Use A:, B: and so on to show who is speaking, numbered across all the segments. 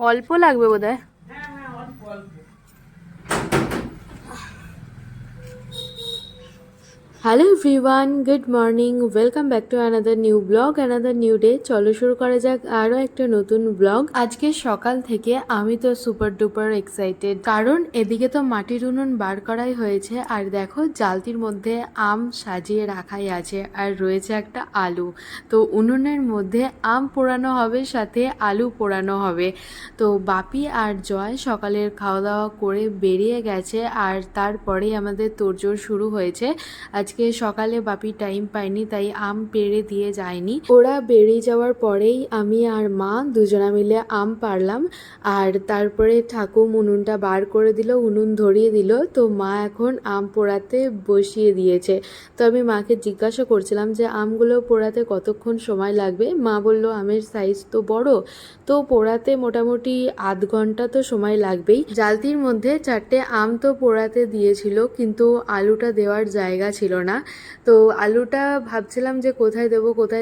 A: অল্প লাগবে বোধহয়। Hello everyone, good morning, welcome back to another new blog, another new day. চলো শুরু করা যাক আরও একটা নতুন ব্লগ। আজকে সকাল থেকে আমি তো সুপার ডুপার এক্সাইটেড, কারণ এদিকে তো মাটির উনুন বার করাই হয়েছে, আর দেখো জালতির মধ্যে আম সাজিয়ে রাখাই আছে, আর রয়েছে একটা আলু। তো উনুনের মধ্যে আম পোড়ানো হবে, সাথে আলু পোড়ানো হবে। তো বাপি আর জয় সকালের খাওয়া দাওয়া করে বেরিয়ে গেছে, আর তারপরেই আমাদের তোড়জোড় শুরু হয়েছে। আজকে সকালে বাপি টাইম পায়নি, তাই আম পেড়ে দিয়ে যায়নি। ওরা বেরিয়ে যাওয়ার পরেই আমি আর মা দুজনা মিলে আম পাড়লাম, আর তারপরে ঠাকুর উনুনটা বার করে দিল, উনুন ধরিয়ে দিল। তো মা এখন আম পোড়াতে বসিয়ে দিয়েছে। তো আমি মাকে জিজ্ঞাসা করছিলাম যে আমগুলো পোড়াতে কতক্ষণ সময় লাগবে। মা বলল আমের সাইজ তো বড়, তো পোড়াতে মোটামুটি আধ ঘন্টা তো সময় লাগবেই। জালতির মধ্যে 4টে আম তো পোড়াতে দিয়েছিল, কিন্তু আলুটা দেওয়ার জায়গা ছিল না। তো আলুটা ভাবছিলাম যে কোথায়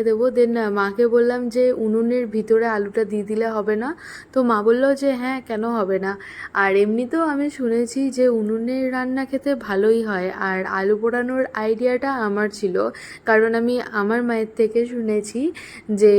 A: দেবো। দেন মাকে বললাম যে উনুনের ভিতরে আলুটা দিয়ে দিলে হবে না? তো মা বললো যে হ্যাঁ, কেন হবে না। আর এমনিতেও আমি শুনেছি যে উনুনের রান্না খেতে ভালোই হয়, আর আলু পোড়ানোর আইডিয়াটা আমার ছিল, কারণ আমি আমার মায়ের থেকে শুনেছি যে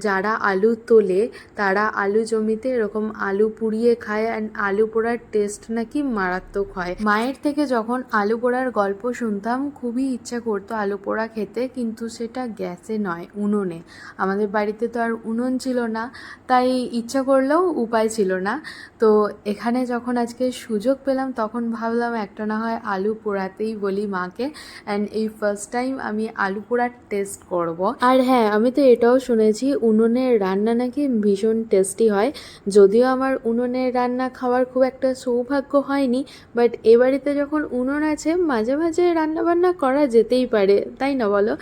A: যারা আলু তোলে তারা আলু জমিতে এরকম আলু পুড়িয়ে খায়, অ্যান্ড আলু পোড়ার টেস্ট নাকি মারাত্মক হয়। মায়ের থেকে যখন আলু পোড়ার গল্প শুনতাম খুবই ইচ্ছা করতো আলু পোড়া খেতে, কিন্তু সেটা গ্যাসে নয়, উনুনে। আমাদের বাড়িতে তো আর উনুন ছিল না, তাই ইচ্ছা করলেও উপায় ছিল না। তো এখানে যখন আজকে সুযোগ পেলাম তখন ভাবলাম একটা না হয় আলু পোড়াতেই বলি মাকে, অ্যান্ড এই ফার্স্ট টাইম আমি আলু পোড়ার টেস্ট করব। আর হ্যাঁ, আমি তো এটাও শুনেছি উনুনের রান্না নাকি ভীষণ টেস্টি হয়। যদিও আমার উনুনের রান্না খাওয়ার খুব একটা সৌভাগ্য হয়নি, বাট এ বাড়িতে যখন উনুন আছে মাঝে মাঝে রান্নাবান্না করা যেতেই পারে, তাই না বলো?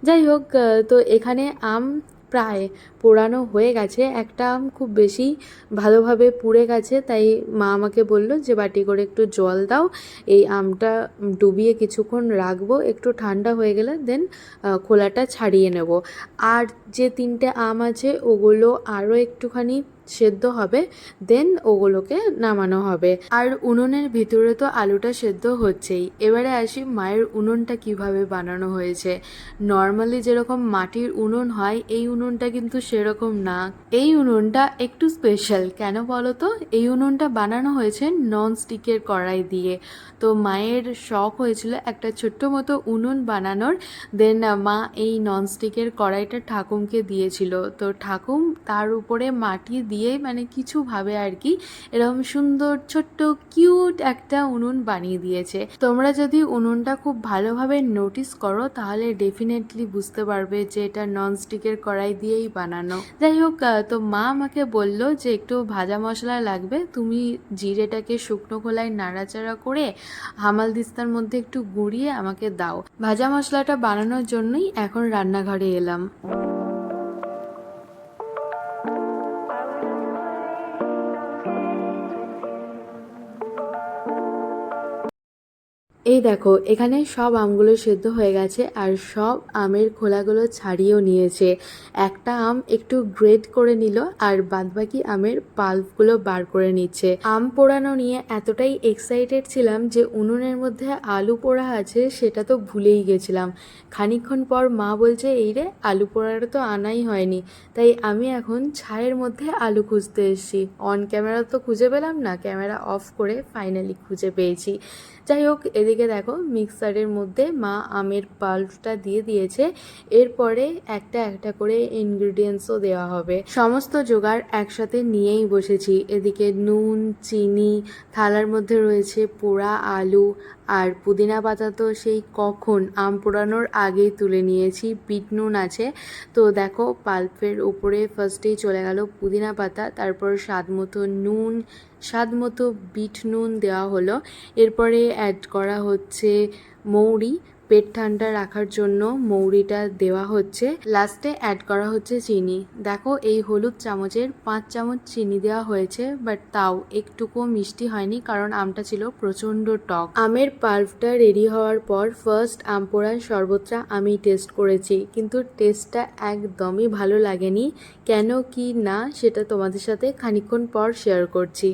A: যাই হোক, তো এখানে আম প্রায় পোড়ানো হয়ে গেছে। একটা আম খুব বেশি ভালোভাবে পুড়ে গেছে, তাই মা আমাকে বলল যে বাটি করে একটু জল দাও, এই আমটা ডুবিয়ে কিছুক্ষণ রাখবো, একটু ঠান্ডা হয়ে গেলে দেন খোলাটা ছাড়িয়ে নেব। আর যে 3টে আম আছে ওগুলো আরও একটুখানি সেদ্ধ হবে, দেন ওগুলোকে নামানো হবে। আর উনুনের ভিতরে তো আলুটা সেদ্ধ হচ্ছেই। এবারে আসি মায়ের উনুনটা কিভাবে বানানো হয়েছে। নর্মালি যেরকম মাটির উনুন হয়, এই উনুনটা কিন্তু সেরকম না। এই উনুনটা একটু স্পেশাল। কেন বলো তো? এই উনুনটা বানানো হয়েছে ননস্টিকের কড়াই দিয়ে। তো মায়ের শখ হয়েছিল একটা ছোট্ট মতো উনুন বানানোর, দেন মা এই ননস্টিকের কড়াইটা ঠাকুমকে দিয়েছিল। তো ঠাকুম তার উপরে মাটি দিয়ে মানে কিছুভাবে আর কি এরকম সুন্দর ছোট্ট কিউট একটা উনুন বানিয়ে দিয়েছে। তোমরা যদি উনুনটা খুব ভালোভাবে নোটিস করো তাহলে ডেফিনেটলি বুঝতে পারবে যে এটা ননস্টিকের কড়াই দিয়েই বানানো। যাই হোক, তো মা আমাকে বলল যে একটু ভাজা মশলা লাগবে, তুমি জিরেটাকে শুকনো খোলায় নাড়াচাড়া করে হামালদিস্তার মধ্যে একটু গুঁড়িয়ে আমাকে দাও। ভাজা মশলাটা বানানোর জন্যই এখন রান্নাঘরে এলাম। এই দেখো, এখানে সব আমগুলো সেদ্ধ হয়ে গেছে, আর সব আমের খোলাগুলো ছাড়িয়েও নিয়েছে। একটা আম একটু গ্রেট করে নিল, আর বাদবাকি আমের পাল্পগুলো বার করে নিচ্ছে। আম পোড়ানো নিয়ে এতটাই এক্সাইটেড ছিলাম যে উনুনের মধ্যে আলু পোড়া আছে সেটা তো ভুলেই গেছিলাম। খানিকক্ষণ পর মা বলছে এই রে, আলু পোড়াটা তো আনাই হয়নি। তাই আমি এখন ছায়ের মধ্যে আলু খুঁজতে এসেছি। অন ক্যামেরা তো খুঁজে পেলাম না, ক্যামেরা অফ করে ফাইনালি খুঁজে পেয়েছি। যাই হোক, এদিকে দেখো মিক্সারের মধ্যে মা আমের পাল্পটা দিয়ে দিয়েছে। এরপরে একটা একটা করে ইনগ্রিডিয়েন্টসও দেওয়া হবে। সমস্ত জোগাড় একসাথে নিয়েই বসেছি। এদিকে নুন, চিনি, থালার মধ্যে রয়েছে পোড়া আলু, আর পুদিনা পাতা তো সেই কখন আম পোড়ানোর আগেই তুলে নিয়েছি। বিট নুন আছে। তো দেখো পাল্পের উপরে ফার্স্টেই চলে গেল পুদিনা পাতা, তারপর স্বাদ মতো নুন, স্বাদ মতো বিট নুন দেওয়া হলো। এরপরে অ্যাড করা হচ্ছে মৌরি, পেট ঠান্ডা রাখার জন্য মৌরিটা দেওয়া হচ্ছে, লাস্টে অ্যাড করা হচ্ছে চিনি। দেখো এই হলুদ চামচের 5 চামচ চিনি দেওয়া হয়েছে, বাট তাও একটুকুও মিষ্টি হয়নি কারণ আমটা ছিল প্রচণ্ড টক। আমের পাল্পটা রেডি হওয়ার পর ফার্স্ট আম পোড়ার শরবতটা আমি টেস্ট করেছি, কিন্তু টেস্টটা একদমই ভালো লাগেনি। কেন কি না সেটা তোমাদের সাথে খানিকক্ষণ পর শেয়ার করছি।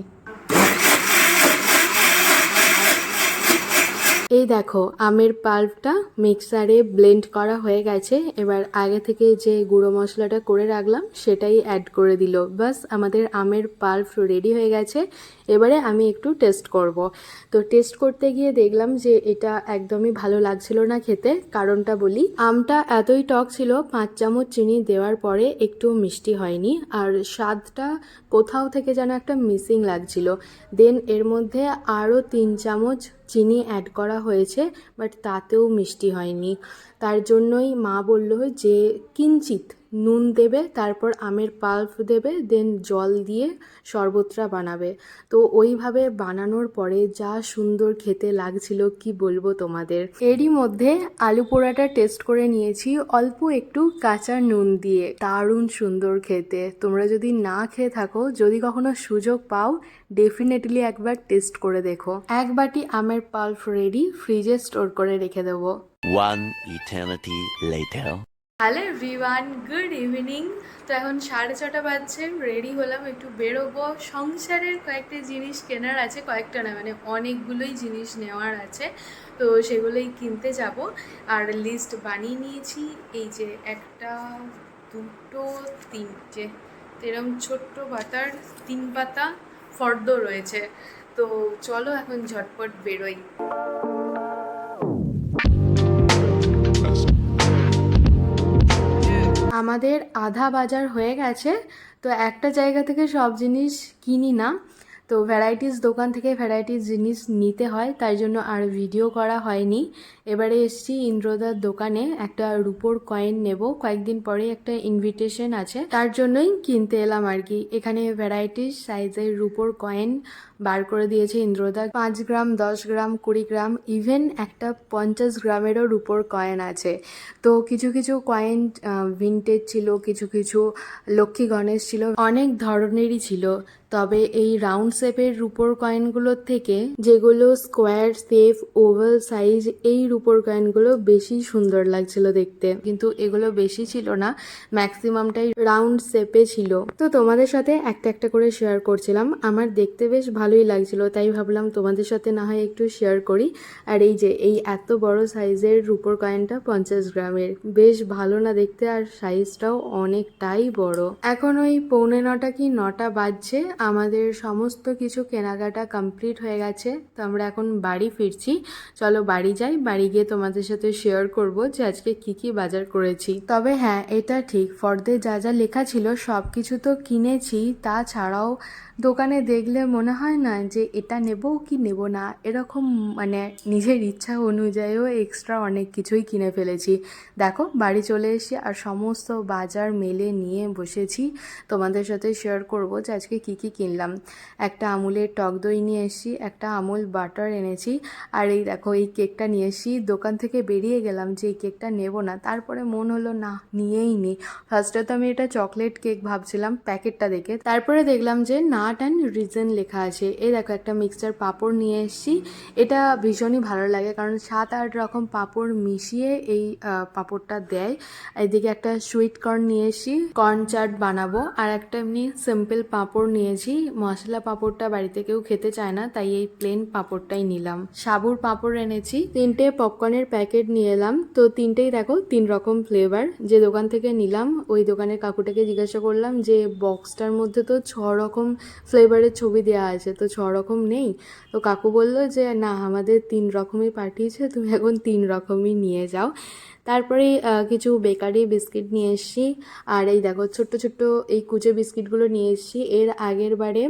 A: এই দেখো আমের পাল্পটা মিক্সারে ব্লেন্ড করা হয়ে গেছে। এবার আগে থেকে যে গুঁড়ো মশলাটা করে রাখলাম সেটাই অ্যাড করে দিল। বাস আমাদের আমের পাল্প রেডি হয়ে গেছে। এবারে আমি একটু টেস্ট করব। তো টেস্ট করতে গিয়ে দেখলাম যে এটা একদমই ভালো লাগছিল না খেতে। কারণটা বলি, আমটা এতই টক ছিল, 5 চামচ চিনি দেওয়ার পরে একটু মিষ্টি হয়নি, আর স্বাদটা কোথাও থেকে যেন একটা মিসিং লাগছিল। দেন এর মধ্যে আরও 3 চামচ চিনি অ্যাড করা হয়েছে, বাট তাতেও মিষ্টি হয়নি। তার জন্যই মা বলল যে কিঞ্চিত নুন দেবে, তারপর আমের পাল্প দেবে, দেন জল দিয়ে শরবতটা বানাবে। তো ওইভাবে বানানোর পরে যা সুন্দর খেতে লাগছিল কি বলবো তোমাদের। এরই মধ্যে আলু পোড়াটা টেস্ট করে নিয়েছি অল্প একটু কাঁচা নুন দিয়ে, দারুণ সুন্দর খেতে। তোমরা যদি না খেয়ে থাকো, যদি কখনো সুযোগ পাও, ডেফিনেটলি একবার টেস্ট করে দেখো। এক বাটি আমের পাল্প রেডি, ফ্রিজে স্টোর করে রেখে দেবো।
B: One eternity later.
A: Hello everyone, good evening. তো এখন 6:30 বাজছে, রেডি হলাম, একটু বেরোবো। সংসারের কয়েকটা জিনিস কেনার আছে, কয়েকটা না মানে অনেকগুলোই জিনিস নেওয়ার আছে, তো সেগুলোই কিনতে যাব। আর লিস্ট বানিয়ে নিয়েছি। এই যে 1, 2, 3, এরম ছোট্ট পাতার 3 পাতা ফর্দ রয়েছে। তো চলো এখন ঝটপট বেরোই। আমাদের আধা বাজার হয়ে গেছে। তো একটা জায়গা থেকে সব জিনিস কিনি না, তো ভ্যারাইটিস দোকান থেকে ভ্যারাইটিস জিনিস নিতে হয়, তাই জন্য আর ভিডিও করা হয়নি। এবারে এসছি ইন্দ্রদার দোকানে, একটা রুপোর কয়েন নেব। কয়েকদিন পরে একটা ইনভিটেশন আছে, তার জন্যই কিনতে এলাম আর কি। এখানে ভ্যারাইটিস সাইজের রুপোর কয়েন বার করে দিয়েছে ইন্দ্রদা। 5 গ্রাম, 10 গ্রাম, 20 গ্রাম, ইভেন একটা 50 গ্রামেরও রুপোর কয়েন আছে। তো কিছু কিছু কয়েন ভিনটেজ ছিল, কিছু কিছু লক্ষ্মী গণেশ ছিল, অনেক ধরনেরই ছিল। তবে এই রাউন্ড শেপের রুপোর কয়েনগুলোর থেকে যেগুলো স্কোয়ার শেপ, ওভাল সাইজ, এই রুপোর কয়েনগুলো বেশি সুন্দর লাগছিল দেখতে। কিন্তু এগুলো বেশি ছিল না, ম্যাক্সিমামটাই রাউন্ড শেপে ছিল। তো তোমাদের সাথে একটা একটা করে শেয়ার করছিলাম। আমার দেখতে বেশ ভালোই লাগছিল, তাই ভাবলাম তোমাদের সাথে না হয় একটু শেয়ার করি। আর এই যে এই এত বড় সাইজের রুপোর কয়েনটা 50 গ্রামের, বেশ ভালো না দেখতে, আর সাইজটাও অনেকটাই বড়। এখন ওই 8:45 কি 9টা বাজছে। আমাদের সমস্ত কিছু কেনাকাটা কমপ্লিট হয়ে গেছে, তো আমরা এখন বাড়ি ফিরছি। চলো বাড়ি যাই, বাড়ি গিয়ে তোমাদের সাথে শেয়ার করব যে আজকে কি কি বাজার করেছি। তবে হ্যাঁ, এটা ঠিক, ফর্দে যা যা লেখা ছিল সব কিছু তো কিনেছি, তাছাড়াও দোকানে দেখলে মনে হয় না যে এটা নেব কি নেব না, এরকম মানে নিজের ইচ্ছা অনুযায়ীও এক্সট্রা অনেক কিছুই কিনে ফেলেছি। দেখো বাড়ি চলে এসেছি আর সমস্ত বাজার মেলে নিয়ে বসেছি। তোমাদের সাথে শেয়ার করব যে আজকে কি কি কিনলাম। একটা আমুলের টক দই নিয়ে এসেছি, একটা আমুল বাটার এনেছি, আর এই দেখো এই কেকটা নিয়ে এসেছি। দোকান থেকে বেরিয়ে গেলাম যে এই কেকটা নেব না, তারপরে মন হলো না নিয়েই নিই। ফার্স্টে তো আমি এটা চকলেট কেক ভাবছিলাম প্যাকেটটা দেখে, তারপরে দেখলাম যে নাট অ্যান্ড রিজন লেখা আছে। এই দেখো একটা মিক্সচার পাঁপড় নিয়ে এসেছি। এটা ভীষণই ভালো লাগে কারণ 7-8 রকম পাঁপড় মিশিয়ে এই পাঁপড়টা দেয়। এদিকে একটা সুইট কর্ন নিয়ে এসেছি, কর্ন চাট বানাবো। আর একটা এমনি সিম্পল পাঁপড় নিয়েছি, মশলা পাঁপড়টা বাড়িতে কেউ খেতে চায় না, তাই এই প্লেন পাঁপড়টাই নিলাম। সাবুর পাঁপড় এনেছি। 3টে পপকর্নের প্যাকেট নিয়ে এলাম। তো 3টেই দেখো 3 রকম ফ্লেভার। যে দোকান থেকে নিলাম ওই দোকানের কাকুটাকে জিজ্ঞাসা করলাম যে বক্সটার মধ্যে তো 6 রকম ফ্লেভারের ছবি দেওয়া আছে, তো 6 রকম নেই? তো কাকু বললো যে না, আমাদের 3 রকমই পাঠিয়েছে, তুমি এখন 3 রকমই নিয়ে যাও। তারপরে কিছু বেকারি বিস্কিট নিয়ে এসেছি। আর এই দেখো ছোট্ট ছোট্ট এই কুচে বিস্কিটগুলো নিয়ে এসেছি। এর আগের বারে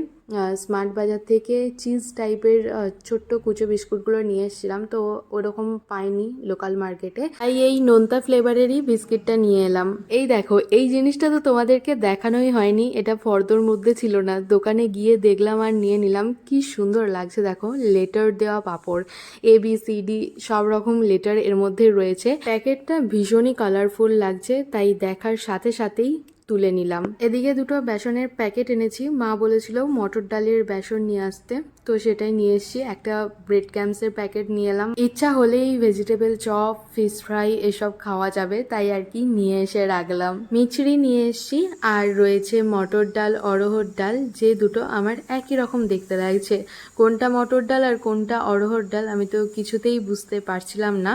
A: স্মার্ট বাজার থেকে চিজ টাইপের ছোট্ট কুচো বিস্কুটগুলো নিয়ে এসেছিলাম, তো ওরকম পাইনি লোকাল মার্কেটে, তাই এই নোনতা ফ্লেভারেরই বিস্কিটটা নিয়ে এলাম। এই দেখো এই জিনিসটা তো তোমাদেরকে দেখানোই হয়নি, এটা ফর্দর মধ্যে ছিল না, দোকানে গিয়ে দেখলাম আর নিয়ে নিলাম। কি সুন্দর লাগছে দেখো, লেটার দেওয়া পাঁপড়, ABCD সব রকম লেটার এর মধ্যে রয়েছে। প্যাকেটটা ভীষণই কালারফুল লাগছে, তাই দেখার সাথে সাথেই তুলে নিলাম। এদিকে দুটো বেসনের প্যাকেট এনেছি, মা বলেছিল মটর ডালের বেসন নিয়ে আসতে, তো সেটাই নিয়ে এসেছি। একটা ব্রেড ক্যাম্পসের প্যাকেট নিয়ে এলাম, ইচ্ছা হলেই ভেজিটেবল চপ, ফিশ ফ্রাই এসব খাওয়া যাবে, তাই আর কি নিয়ে এসে রাখলাম। মিচড়ি নিয়ে এসেছি, আর রয়েছে মটর ডাল, অড়হর ডাল, যে দুটো আমার একই রকম দেখতে লাগছে। কোনটা মটর ডাল আর কোনটা অড়হর ডাল আমি তো কিছুতেই বুঝতে পারছিলাম না,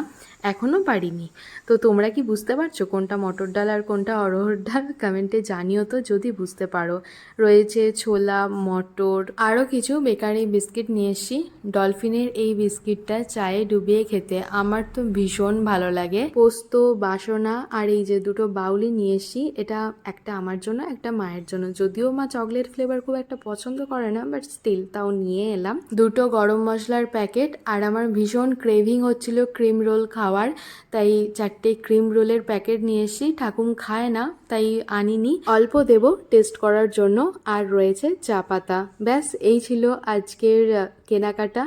A: এখনও পারিনি। তো তোমরা কি বুঝতে পারছো কোনটা মটর ডাল আর কোনটা অড়হর ডাল? কমেন্টে জানিও তো যদি বুঝতে পারো। রয়েছে ছোলা, মটর, আরও কিছু বেকারি বিস্কিট নিয়ে এসেছি। ডলফিনের এই বিস্কিটটা চায়ে ডুবিয়ে খেতে আমার তো ভীষণ ভালো লাগে। পোস্ত, বাসনা আর এই যে দুটো বাউলি নিয়ে এসেছি, এটা একটা আমার জন্য, একটা মায়ের জন্য। যদিও মা চকলেট ফ্লেভার খুব একটা পছন্দ করে না, বাট স্টিল তাও নিয়ে এলাম। দুটো গরম মশলার প্যাকেট, আর আমার ভীষণ ক্রেভিং হচ্ছিল ক্রিম রোল খাওয়ার, তাই 4টে ক্রিম রোলের প্যাকেট নিয়ে এসেছি। ঠাকুম খায় না তাই আনিনি, অল্প দেব টেস্ট করার জন্য। আর রয়েছে চা পাতা। ব্যাস এই ছিল আজকের কেনাকাটা।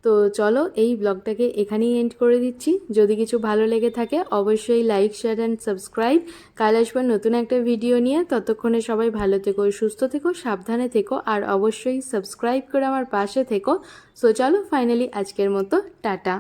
A: তো চলো এই ব্লগটাকে এখানেই এন্ড করে দিচ্ছি। যদি কিছু ভালো লেগে থাকে অবশ্যই লাইক, শেয়ার অ্যান্ড সাবস্ক্রাইব। কাল আসবার নতুন একটা ভিডিও নিয়ে, ততক্ষণে সবাই ভালো থেকো, সুস্থ থেকো, সাবধানে থেকো, আর অবশ্যই সাবস্ক্রাইব করে আমার পাশে থেকো। সো চলো ফাইনালি আজকের মতো টাটা।